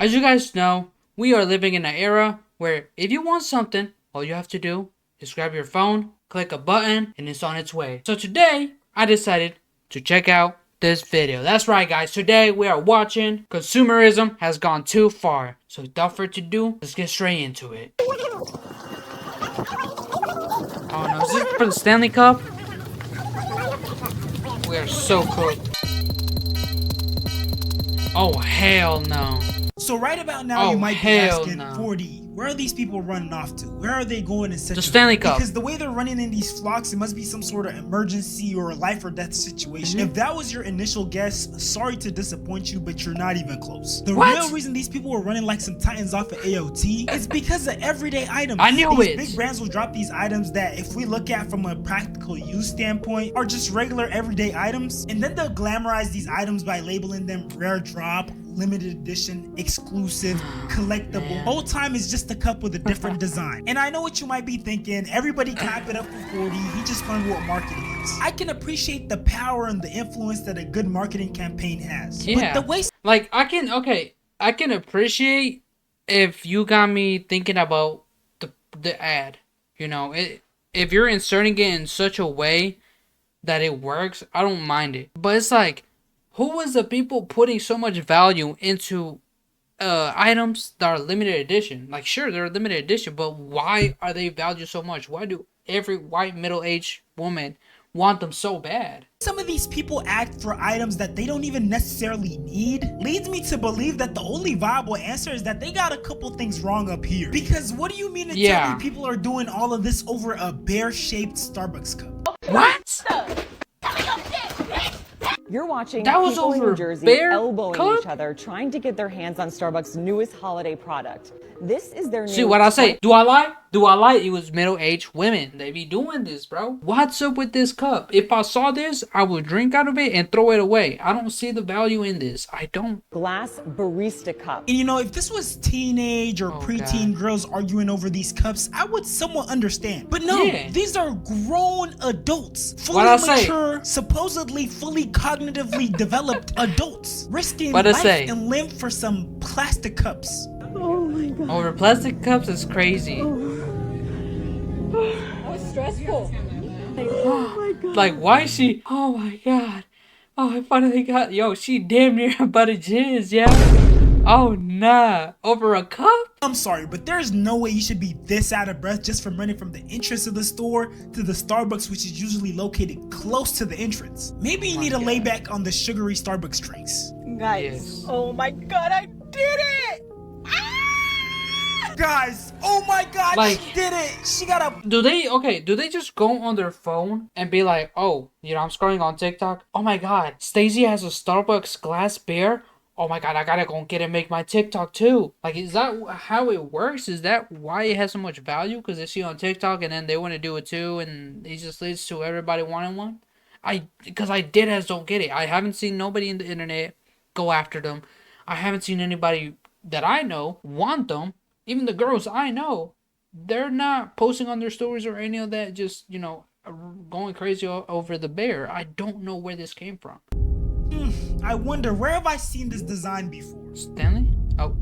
As you guys know, we are living in an era where if you want something, all you have to do is grab your phone, click a button, and it's on its way. So today, I decided to check out this video. That's right, guys. Today, we are watching Consumerism Has Gone Too Far. So without further ado, let's get straight into it. Oh no, is this for the Stanley Cup? We are so cooked. Oh, hell no. So right about now, you might be asking, no. 40, where are these people running off to? Where are they going in such The Stanley Cup. Because the way they're running in these flocks, it must be some sort of emergency or a life or death situation. If that was your initial guess, sorry to disappoint you, but you're not even close. The real reason these people were running like some titans off of AOT is because of everyday items. I knew these it. Big brands will drop these items that, if we look at from a practical use standpoint, are just regular everyday items, and then they'll glamorize these items by labeling them rare drop, limited edition, exclusive, collectible. Whole time is just a cup with a different design. And I know what you might be thinking, everybody clap it up for 40, he just learned what marketing is. I can appreciate the power and the influence that a good marketing campaign has. Yeah. But the way like, I can appreciate if you got me thinking about the ad. You know, if you're inserting it in such a way that it works, I don't mind it. But it's like, who was the people putting so much value into items that are limited edition? Like, sure, they're limited edition, but why are they valued so much? Why do every white middle-aged woman want them so bad? some of these people act for items that they don't even necessarily need leads me to believe that the only viable answer is that they got a couple things wrong up here. Because what do you mean to tell me people are doing all of this over a bear-shaped Starbucks cup? What? You're watching that was people over in New Jersey elbowing cup? each other, trying to get their hands on Starbucks' newest holiday product. This is their new... See what I say? Do I lie? Do I lie? It was middle-aged women. They be doing this, bro. What's up with this cup? If I saw this, I would drink out of it and throw it away. I don't see the value in this. I don't. Glass barista cup. And you know, if this was teenage or preteen girls arguing over these cups, I would somewhat understand. But no, these are grown adults. Fully mature, supposedly fully cognitively developed adults. Risking life and limb for some plastic cups. Oh my god. Over plastic cups is crazy. That was stressful. Oh my god. Like, why is she? Oh my god. Oh, I finally got. Yo, she damn near about to jizz, yeah. Oh nah. Over a cup? I'm sorry, but there's no way you should be this out of breath just from running from the entrance of the store to the Starbucks, which is usually located close to the entrance. Maybe you need to lay back on the sugary Starbucks drinks. Guys, oh my god, I did it! Guys, oh my god, like, she did it. She got a... Do they just go on their phone and be like, oh, you know, I'm scrolling on TikTok. Oh my god, Stacey has a Starbucks glass beer. Oh my god, I gotta go get it and make my TikTok too. Like, is that how it works? Is that why it has so much value? Because they see it on TikTok and then they want to do it too, and it just leads to everybody wanting one? Because I dead ass don't get it. I haven't seen nobody in the internet go after them. I haven't seen anybody that I know want them. Even the girls I know, they're not posting on their stories or any of that, just, you know, going crazy over the bear. I don't know where this came from. I wonder, where have I seen this design before? Stanley? Oh,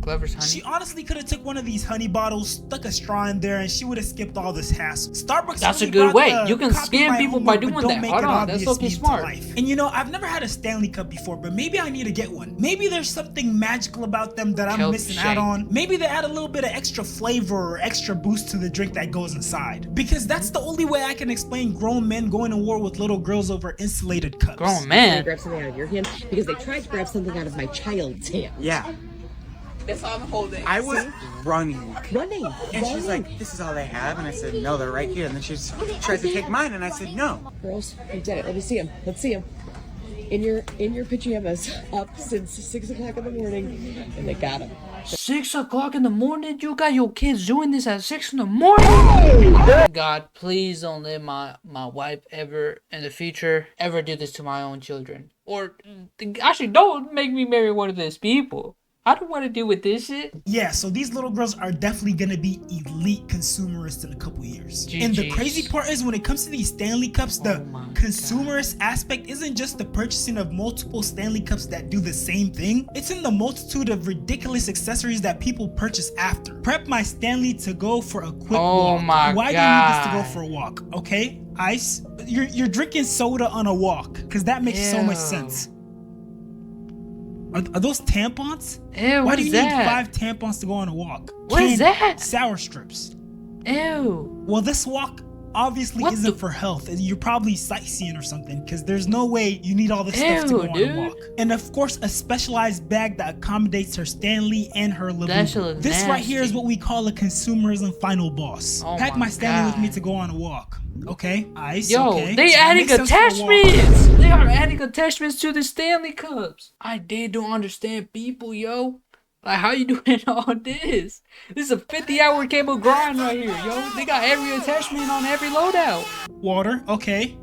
Clever's honey. She honestly could have took one of these honey bottles, stuck a straw in there, and she would have skipped all this hassle. Starbucks. That's a good way. You can scam people by doing that. Hold on, that's looking smart. And you know, I've never had a Stanley Cup before, but maybe I need to get one. Maybe there's something magical about them that I'm missing out on. Maybe they add a little bit of extra flavor or extra boost to the drink that goes inside. Because that's the only way I can explain grown men going to war with little girls over insulated cups. Grown man. Grab something out of your hand because they tried to grab something out of my child's hand. Yeah. That's all I'm holding. I was running. And she's like, this is all they have. And I said, no, they're right here. And then she tries to take mine. And I said, no. Girls, we did it. Let me see him. Let's see him. In your pajamas, up since 6 o'clock in the morning. And they got him. 6 o'clock in the morning? You got your kids doing this at 6 in the morning? God, please don't let my wife ever in the future ever do this to my own children. Or actually, don't make me marry one of these people. I don't want to deal with this shit. Yeah, so these little girls are definitely gonna be elite consumerists in a couple years. And the crazy part is when it comes to these Stanley Cups, the consumerist aspect isn't just the purchasing of multiple Stanley Cups that do the same thing. It's in the multitude of ridiculous accessories that people purchase after. Prep my Stanley to go for a quick walk. Why do you need this to go for a walk? Okay, Ice, you're drinking soda on a walk, because that makes so much sense. Are those tampons? Ew, why do you need 5 tampons to go on a walk? What is that? Sour strips. Ew. Well, this walk obviously isn't for health. You're probably sightseeing or something, because there's no way you need all this stuff to go on a walk. And of course, a specialized bag that accommodates her Stanley and her Labubu. This right here is what we call a consumerism final boss. Pack my Stanley with me to go on a walk. Okay, Ice. Yo, okay. they adding attachments. They are adding attachments to the Stanley Cups. I don't understand people, yo. Like, how you doing all this? This is a 50-hour cable grind right here, yo. They got every attachment on every loadout. Water, okay.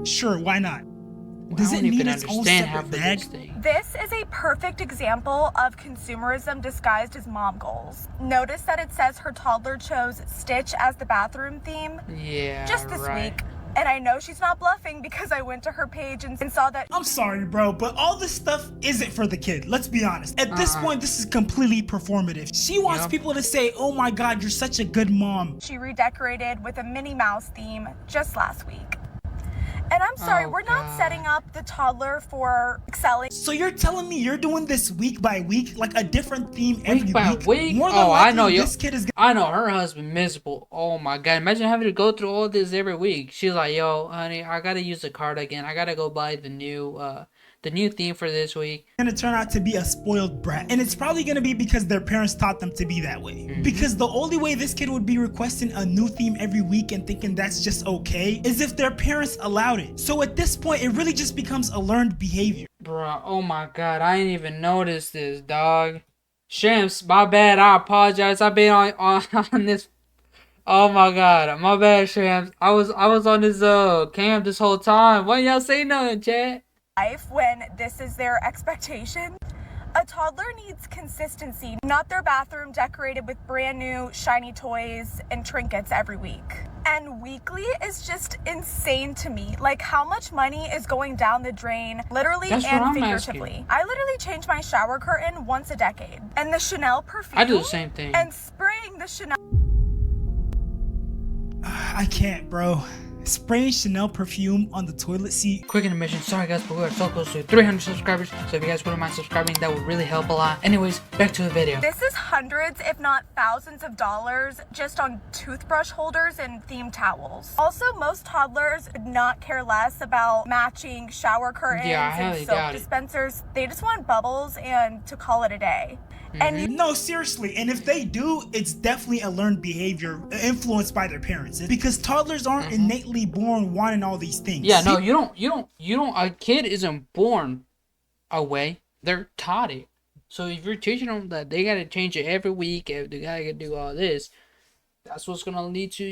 Sure, why not? Does it need its own separate bag? This is a perfect example of consumerism disguised as mom goals. Notice that it says her toddler chose Stitch as the bathroom theme. Yeah, just this week. And I know she's not bluffing because I went to her page and saw that. I'm sorry, bro, but all this stuff isn't for the kid. Let's be honest. At this point, this is completely performative. She wants people to say, oh my God, you're such a good mom. She redecorated with a Minnie Mouse theme just last week. And I'm sorry, we're not setting up the toddler for excelling. So you're telling me you're doing this week by week, like a different theme every week? Week by week? More than likely, I know. This kid is. I know her husband miserable. Oh my God! Imagine having to go through all this every week. She's like, "Yo, honey, I gotta use the card again. I gotta go buy the new theme for this week." Gonna turn out to be a spoiled brat, and it's probably gonna be because their parents taught them to be that way. Because the only way this kid would be requesting a new theme every week and thinking that's just okay is if their parents allowed it. So at this point, it really just becomes a learned behavior. Bruh, oh my God, I didn't even notice this, dog. Shams, my bad. I apologize. I've been on this. Oh my God, my bad, Shams. I was on this cam this whole time. Why y'all say nothing, chat? Life when this is their expectation. A toddler needs consistency, not their bathroom decorated with brand new shiny toys and trinkets every week. And weekly is just insane to me. Like, how much money is going down the drain, literally and figuratively. I literally change my shower curtain once a decade. And the Chanel perfume. I do the same thing. And spraying the Chanel. I can't, bro. Spraying Chanel perfume on the toilet seat. Quick intermission. Sorry guys, but we are so close to 300 subscribers. So if you guys wouldn't mind subscribing, that would really help a lot. Anyways, back to the video. This is hundreds, if not thousands of dollars just on toothbrush holders and themed towels. Also, most toddlers would not care less about matching shower curtains and soap dispensers. They just want bubbles and to call it a day. And no, seriously, and if they do, it's definitely a learned behavior influenced by their parents, because toddlers aren't innately born wanting all these things. Yeah, no, you don't. A kid isn't born away; they're taught it. So if you're teaching them that they gotta change it every week, they gotta do all this, that's what's gonna lead to,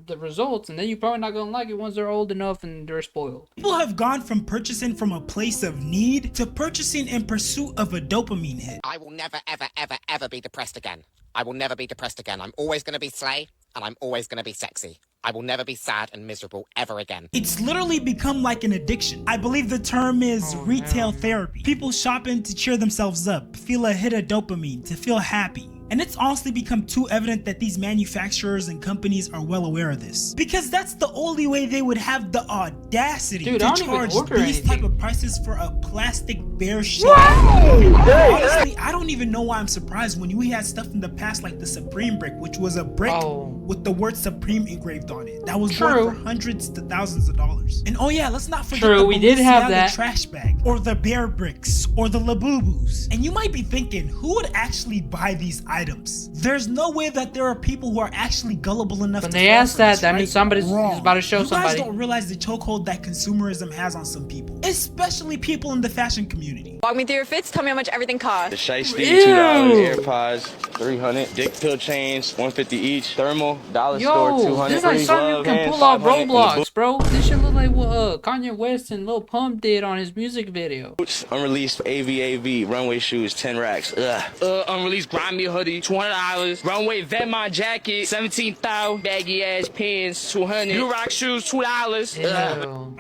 the results, and then you're probably not gonna like it once they're old enough and they're spoiled. People have gone from purchasing from a place of need to purchasing in pursuit of a dopamine hit. I will never, ever, ever, ever be depressed again. I will never be depressed again. I'm always gonna be slay, and I'm always gonna be sexy. I will never be sad and miserable ever again. It's literally become like an addiction. I believe the term is retail therapy. People shopping to cheer themselves up, feel a hit of dopamine, to feel happy. And it's honestly become too evident that these manufacturers and companies are well aware of this, because that's the only way they would have the audacity to charge these type of prices for a plastic bear shell. Honestly, I don't even know why I'm surprised when we had stuff in the past like the Supreme brick, which was a brick with the word Supreme engraved on it. That was worth for hundreds to thousands of dollars. And oh yeah, let's not forget the we did have that trash bag, or the bear bricks, or the Labubus. And you might be thinking, who would actually buy these items? There's no way that there are people who are actually gullible enough when to they ask that means somebody's about to show somebody. You guys don't realize the chokehold that consumerism has on some people, especially people in the fashion community. Walk me through your fits. Tell me how much everything The costs. shiesty, Ew. $2, AirPods, 300, dick pill chains, 150 each, thermal, dollar store, Yo, 200, this like free something you glove, can hands, pull off 500, and the Roblox, bro. This shit look like what Kanye West and Lil Pump did on his music video. boots, unreleased AVAV, runway shoes, 10 racks, ugh. Unreleased grimy hoodie, $200. Runway Vetements jacket, 17,000. Baggy ass pants, 200. New rock shoes, $2. Ew.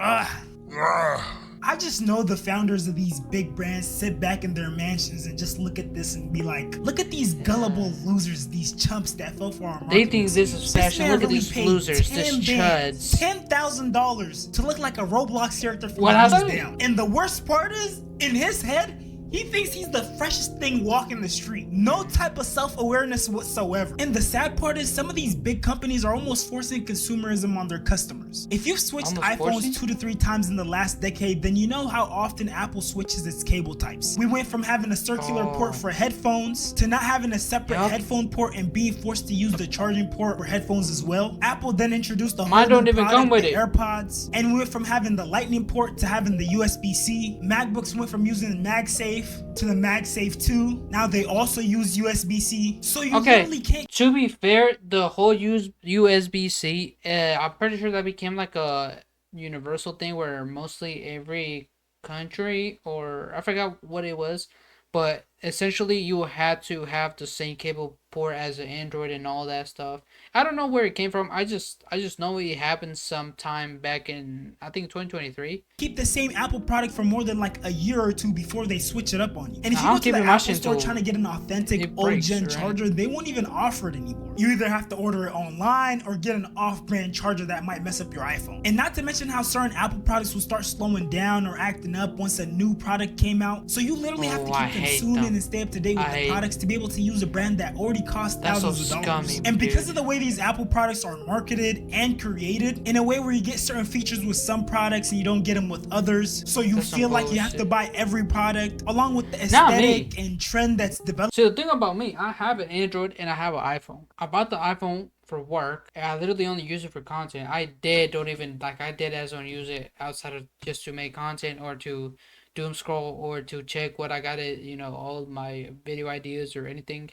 I just know the founders of these big brands sit back in their mansions and just look at this and be like, look at these gullible losers, these chumps that fell for our marketing. They think this is fashion. Look at these losers, this chuds. $10,000 to look like a Roblox character from What the knees happened? down. And the worst part is, in his head, he thinks he's the freshest thing walking the street. No type of self-awareness whatsoever. And the sad part is some of these big companies are almost forcing consumerism on their customers. If you've switched Almost iPhones forcing? 2 to 3 times in the last decade, then you know how often Apple switches its cable types. We went from having a circular port for headphones to not having a separate headphone port and being forced to use the charging port for headphones as well. Apple then introduced a whole Mine don't new even product, come with the it. AirPods, and we went from having the lightning port to having the USB-C. MacBooks went from using MagSafe to the MagSafe 2. Now they also use USB-C. So you literally can't. To be fair, the whole USB-C, I'm pretty sure that became like a universal thing where mostly every country, or I forgot what it was, but essentially you had to have the same cable port as an Android and all that stuff. I don't know where it came from. I just know it happened sometime back in, I think, 2023. Keep the same Apple product for more than like a year or two before they switch it up on you. And if I'm you go to the keeping my Apple shit store till trying to get an authentic it breaks, old-gen right? charger, they won't even offer it anymore. You either have to order it online or get an off-brand charger that might mess up your iPhone. And not to mention how certain Apple products will start slowing down or acting up once a new product came out. So you literally have to keep consuming and stay up to date with the products to be able to use a brand that already costs thousands of dollars. Scummy, And because of the way these Apple products are marketed and created, in a way where you get certain features with some products and you don't get them with others, so you feel like you have to buy every product along with the aesthetic and trend that's developed. So the thing about me, I have an Android and I have an iPhone. I bought the iPhone for work and I literally only use it for content. I did as don't use it outside of just to make content or to doom scroll or to check what I got it, all my video ideas or anything.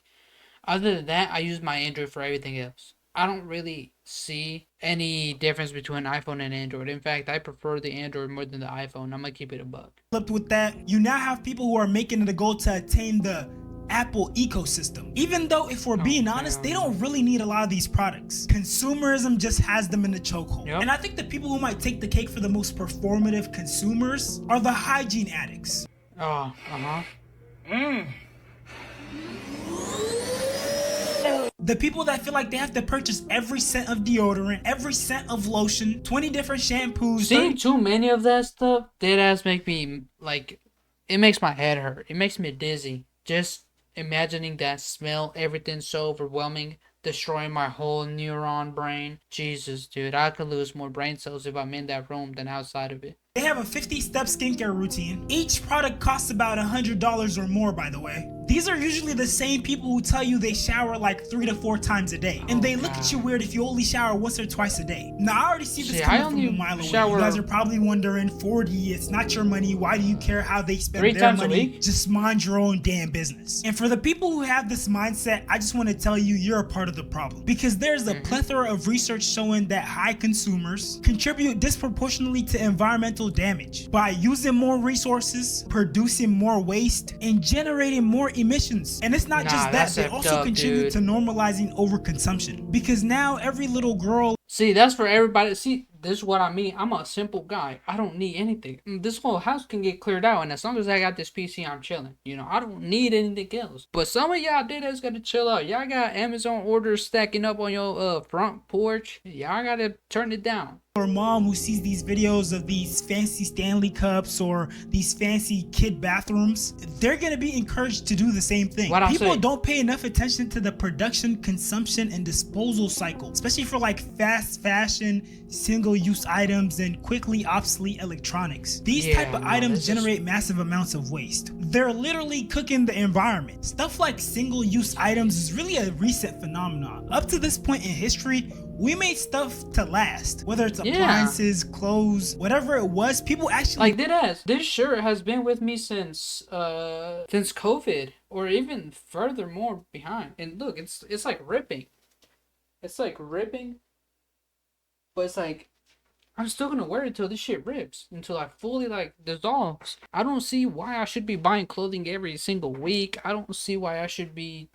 Other than that, I use my Android for everything else. I don't really see any difference between iPhone and Android. In fact, I prefer the Android more than the iPhone. I'm gonna keep it a buck. With that, you now have people who are making it a goal to attain the Apple ecosystem. Even though, if we're being honest, they don't really need a lot of these products. Consumerism just has them in the chokehold. And I think the people who might take the cake for the most performative consumers are the hygiene addicts. The people that feel like they have to purchase every scent of deodorant, every scent of lotion, 20 different shampoos. Seeing too many of that stuff, deadass make me, it makes my head hurt. It makes me dizzy. Just imagining that smell, everything's so overwhelming, destroying my whole neuron brain. Jesus, dude, I could lose more brain cells if I'm in that room than outside of it. They have a 50-step skincare routine. Each product costs about $100 or more, by the way. These are usually the same people who tell you they shower like 3 to 4 times a day. And they look at you weird if you only shower once or twice a day. Now, I already see this coming from a mile away. You guys are probably wondering, 40, it's not your money. Why do you care how they spend their money? Just mind your own damn business. And for the people who have this mindset, I just want to tell you, you're a part of the problem. Because there's a plethora of research showing that high consumers contribute disproportionately to environmental damage by using more resources, producing more waste, and generating more emissions. And it's not just that, they also contribute to normalizing overconsumption. Because now every little girl... See, that's for everybody. See, this is what I mean. I'm a simple guy. I don't need anything. This whole house can get cleared out, and as long as I got this PC, I'm chilling. I don't need anything else. But some of y'all that's gotta chill out. Y'all got Amazon orders stacking up on your front porch. Y'all gotta turn it down. Or mom who sees these videos of these fancy Stanley cups or these fancy kid bathrooms, they're gonna be encouraged to do the same thing. People don't pay enough attention to the production, consumption, and disposal cycle, especially for like fast fashion, single-use items, and quickly obsolete electronics. These type of items generate massive amounts of waste. They're literally cooking the environment. Stuff like single-use items is really a recent phenomenon. Up to this point in history, We made stuff to last, whether it's Yeah. appliances, clothes, whatever it was. People actually Like this shirt has been with me since COVID, or even furthermore behind. And look, it's like ripping. It's like ripping, but it's like I'm still gonna wear it till this shit rips, until I fully like dissolves. I don't see why I should be buying clothing every single week. I don't see why I should be,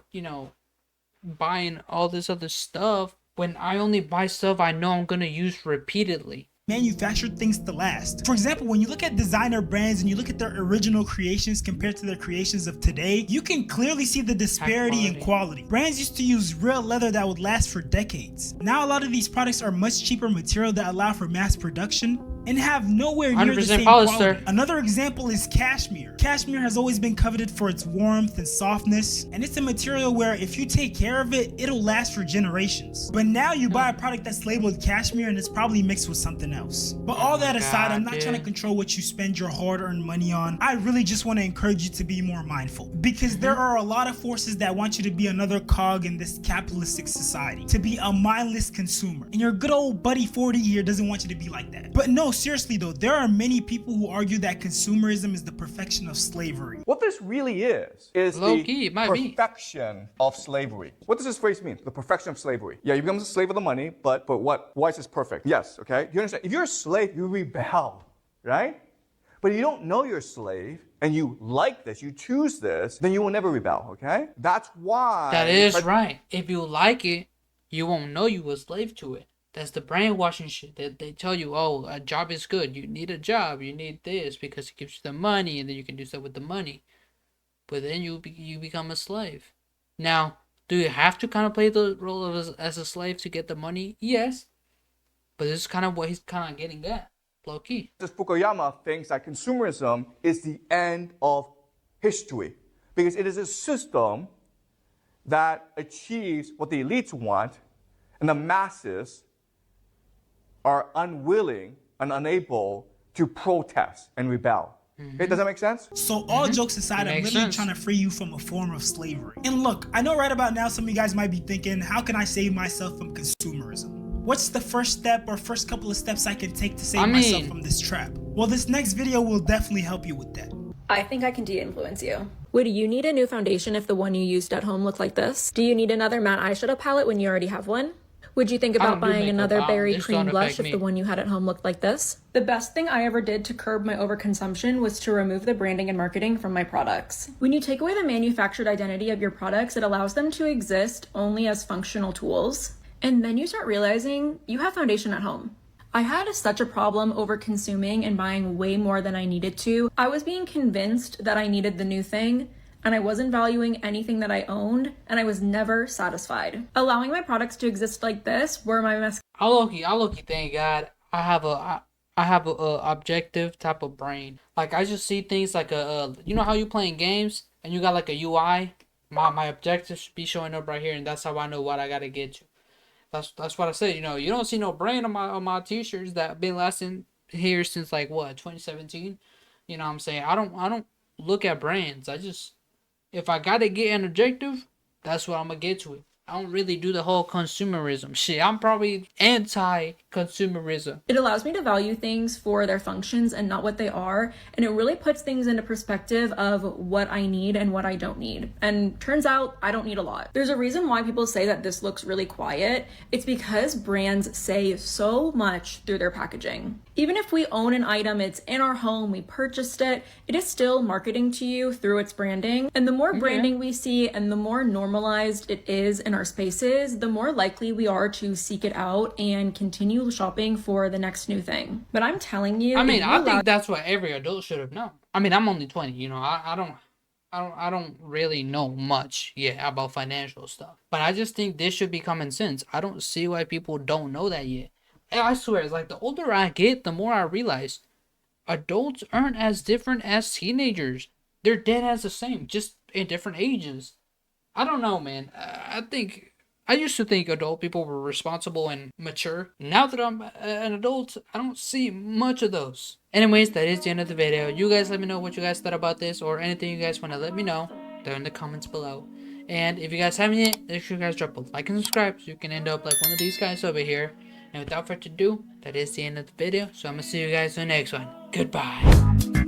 buying all this other stuff when I only buy stuff I know I'm gonna use repeatedly. manufactured things to last. For example, when you look at designer brands and you look at their original creations compared to their creations of today, you can clearly see the disparity in quality. Brands used to use real leather that would last for decades. Now a lot of these products are much cheaper material that allow for mass production and have nowhere near the same quality. Another example is cashmere. Cashmere has always been coveted for its warmth and softness, and it's a material where if you take care of it, it'll last for generations. But now you buy a product that's labeled cashmere and it's probably mixed with something else. But all that aside, I'm not trying to control what you spend your hard-earned money on. I really just want to encourage you to be more mindful, because there are a lot of forces that want you to be another cog in this capitalistic society, to be a mindless consumer. And your good old buddy 40 here doesn't want you to be like that. But no, seriously though, there are many people who argue that consumerism is the perfection of slavery. What this really is the perfection of slavery. What does this phrase mean? The perfection of slavery. Yeah, you become a slave of the money, but what? Why is this perfect? Yes, okay? You understand? If you're a slave, you rebel, right? But if you don't know you're a slave, and you like this, you choose this, then you will never rebel, okay? That's why... That is right. If you like it, you won't know you were a slave to it. That's the brainwashing shit that they tell you, oh, a job is good. You need a job. You need this because it gives you the money, and then you can do stuff with the money. But then you become a slave. Now, do you have to kind of play the role of as a slave to get the money? Yes. But this is kind of what he's kind of getting at, low key. This Fukuyama thinks that consumerism is the end of history because it is a system that achieves what the elites want, and the masses are unwilling and unable to protest and rebel. Okay, does that make sense? So all jokes aside, I'm literally trying to free you from a form of slavery. And look, I know right about now some of you guys might be thinking, how can I save myself from consumerism? What's the first step or first couple of steps I can take to save myself from this trap? Well, this next video will definitely help you with that. I think I can de-influence you. Would you need a new foundation if the one you used at home looked like this? Do you need another matte eyeshadow palette when you already have one? Would you think about buying another berry cream blush if the one you had at home looked like this? The best thing I ever did to curb my overconsumption was to remove the branding and marketing from my products. When you take away the manufactured identity of your products, it allows them to exist only as functional tools. And then you start realizing you have foundation at home. I had such a problem over consuming and buying way more than I needed to. I was being convinced that I needed the new thing, and I wasn't valuing anything that I owned, and I was never satisfied. Allowing my products to exist like this, where my I low-key, thank God, I have a objective type of brain. Like, I just see things like you know how you playing games, and you got like a UI? My objective should be showing up right here, and that's how I know what I gotta get to. That's what I said. You know, you don't see no brand on my t-shirts that been lasting here since like what, 2017. You know what I'm saying? I don't look at brands. If I gotta get an objective, that's what I'm gonna get to it. I don't really do the whole consumerism shit. I'm probably anti-consumerism. It allows me to value things for their functions and not what they are, and it really puts things into perspective of what I need and what I don't need. And turns out I don't need a lot. There's a reason why people say that this looks really quiet. It's because brands say so much through their packaging. Even if we own an item, it's in our home, we purchased it, it is still marketing to you through its branding. And the more branding we see and the more normalized it is in our spaces, the more likely we are to seek it out and continue shopping for the next new thing. But I'm telling you, I think that's what every adult should have known. I mean, I'm only 20, you know, I don't really know much yet about financial stuff. But I just think this should be common sense. I don't see why people don't know that yet. And I swear, it's like the older I get, the more I realize adults aren't as different as teenagers. They're dead as the same, just in different ages. I don't know, man. I used to think adult people were responsible and mature. Now that I'm an adult, I don't see much of those. Anyways, that is the end of the video. You guys let me know what you guys thought about this or anything you guys want to let me know down in the comments below. And if you guys haven't yet, make sure you guys drop a like and subscribe so you can end up like one of these guys over here. And without further ado, that is the end of the video. So I'm gonna see you guys in the next one. Goodbye.